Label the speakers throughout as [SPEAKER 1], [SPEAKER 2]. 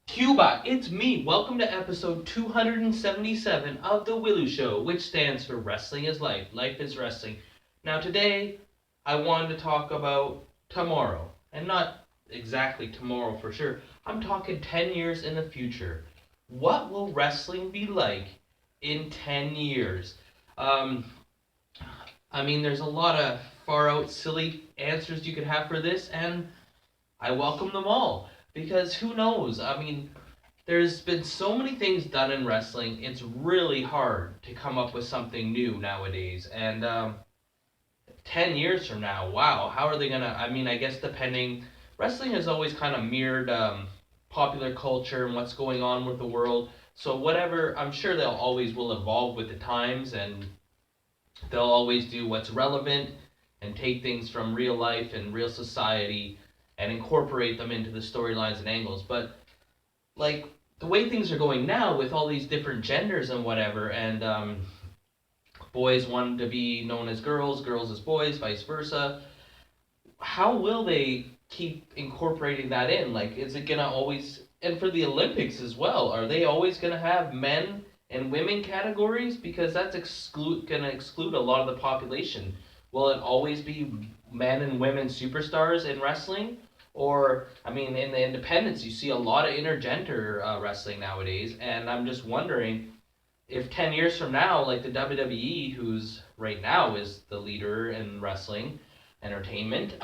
[SPEAKER 1] Cuba, it's me. Welcome to episode 277 of The W.I.L.L.I.W Show, which stands for Wrestling is Life. Life is Wrestling. Now, today, I wanted to talk about tomorrow. And not exactly tomorrow for sure. I'm talking 10 years in the future. What will wrestling be like in 10 years? Um, there's a lot of far out, silly answers you could have for this, and I welcome them all. Because who knows? There's been so many things done in wrestling. It's really hard to come up with something new nowadays. And 10 years from now, wow, how are they gonna? I guess depending, wrestling has always kind of mirrored popular culture and what's going on with the world. So whatever, I'm sure they'll always will evolve with the times, and they'll always do what's relevant and take things from real life and real society and incorporate them into the storylines and angles. But like the way things are going now with all these different genders and whatever, and boys wanting to be known as girls, girls as boys, vice versa. How will they keep incorporating that in? Like, is it gonna always? And for the Olympics as well, are they always gonna have men and women categories? Because that's gonna exclude a lot of the population. Will it always be men and women superstars in wrestling? Or, in the independents, you see a lot of intergender wrestling nowadays, and I'm just wondering if 10 years from now, like the WWE, who's right now is the leader in wrestling entertainment,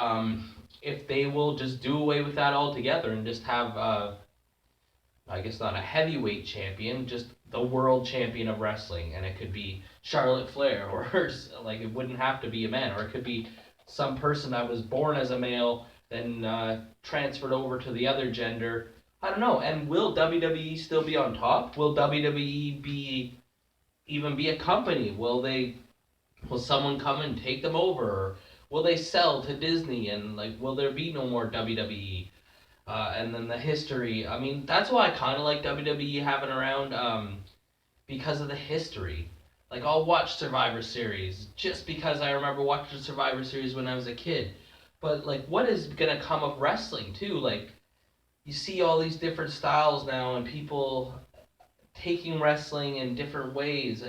[SPEAKER 1] if they will just do away with that altogether and just have, I guess not a heavyweight champion, just the world champion of wrestling, and it could be Charlotte Flair, or like it wouldn't have to be a man, or it could be some person that was born as a male, then transferred over to the other gender. I don't know. And will WWE still be on top? Will WWE be even be a company? Will someone come and take them over? Or will they sell to Disney and like will there be no more WWE? And then the history. That's why I kind of like WWE having around because of the history. Like I'll watch Survivor Series just because I remember watching Survivor Series when I was a kid. But like, what is gonna come of wrestling too? Like, you see all these different styles now, and people taking wrestling in different ways.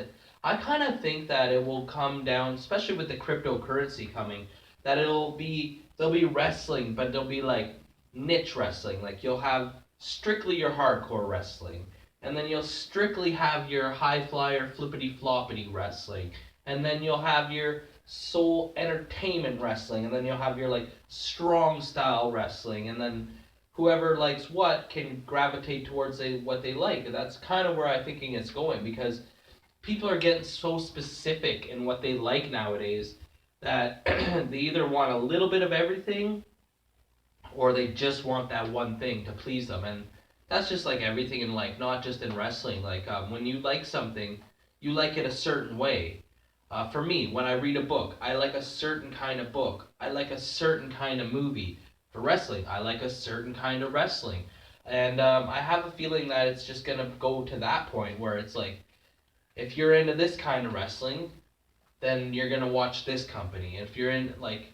[SPEAKER 1] I kind of think that it will come down, especially with the cryptocurrency coming, that there'll be wrestling, but there'll be like niche wrestling. Like you'll have strictly your hardcore wrestling, and then you'll strictly have your high flyer flippity floppity wrestling, and then you'll have your soul entertainment wrestling, and then you'll have your like strong style wrestling, and then whoever likes what can gravitate towards what they like. And that's kind of where I'm thinking it's going because people are getting so specific in what they like nowadays that they either want a little bit of everything or they just want that one thing to please them. And that's just like everything in life, not just in wrestling. Like when you like something, you like it a certain way. For me, when I read a book, I like a certain kind of book. I like a certain kind of movie. For wrestling, I like a certain kind of wrestling. And I have a feeling that it's just going to go to that point where it's like, if you're into this kind of wrestling, then you're going to watch this company. If you're in, like,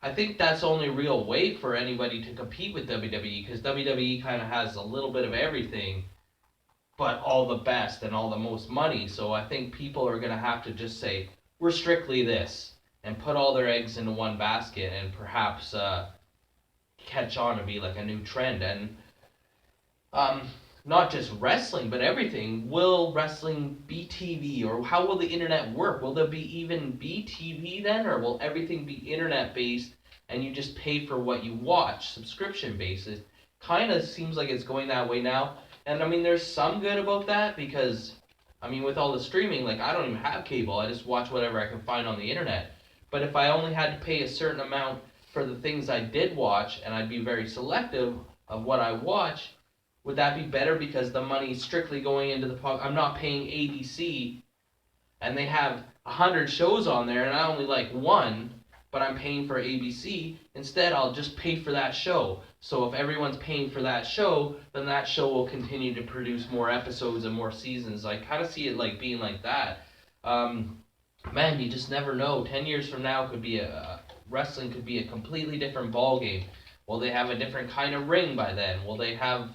[SPEAKER 1] I think that's the only real way for anybody to compete with WWE because WWE kind of has a little bit of everything, but all the best and all the most money. So I think people are going to have to just say, we're strictly this and put all their eggs into one basket and perhaps catch on and be like a new trend. And um, not just wrestling, but everything. Will wrestling be TV, or how will the internet work? Will there be even be TV then, or will everything be internet based and you just pay for what you watch, subscription basis? Kind of seems like it's going that way now. And there's some good about that because, with all the streaming, like I don't even have cable. I just watch whatever I can find on the internet. But if I only had to pay a certain amount for the things I did watch, and I'd be very selective of what I watch, would that be better because the money's strictly going into I'm not paying ABC and they have 100 shows on there and I only like one, but I'm paying for ABC. Instead, I'll just pay for that show. So if everyone's paying for that show, then that show will continue to produce more episodes and more seasons. I kind of see it like being like that. Um, Man, you just never know. 10 years from now could be wrestling could be a completely different ball game. Will they have a different kind of ring by then? Will they have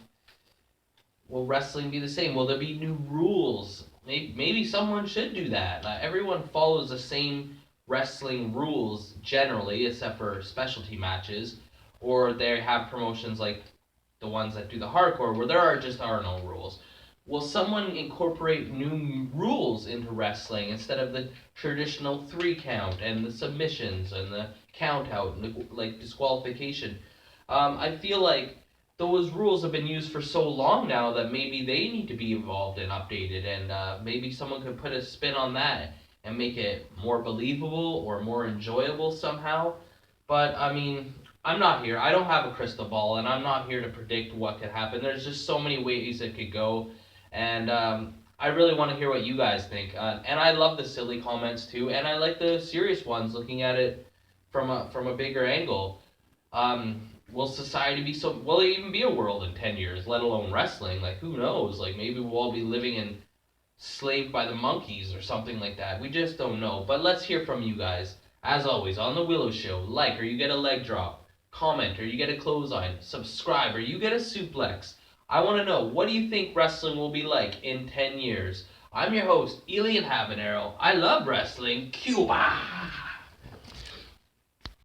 [SPEAKER 1] will wrestling be the same? Will there be new rules? Maybe someone should do that. Everyone follows the same wrestling rules generally, except for specialty matches, or they have promotions like the ones that do the hardcore where there are no rules. Will someone incorporate new rules into wrestling instead of the traditional 3 count and the submissions and the count out and the, like disqualification? I feel like those rules have been used for so long now that maybe they need to be evolved and updated, and maybe someone could put a spin on that and make it more believable or more enjoyable somehow. But I mean, I'm not here. I don't have a crystal ball, and I'm not here to predict what could happen. There's just so many ways it could go, and I really want to hear what you guys think. And I love the silly comments too, and I like the serious ones, looking at it from a bigger angle. Will society be so? Will there even be a world in 10 years? Let alone wrestling. Like who knows? Like maybe we'll all be living in slaved by the monkeys or something like that. We just don't know. But let's hear from you guys. As always, on the Willow Show, like or you get a leg drop, comment or you get a clothesline, subscribe or you get a suplex. I want to know, what do you think wrestling will be like in 10 years? I'm your host, Elian Habanero. I love wrestling. Cuba!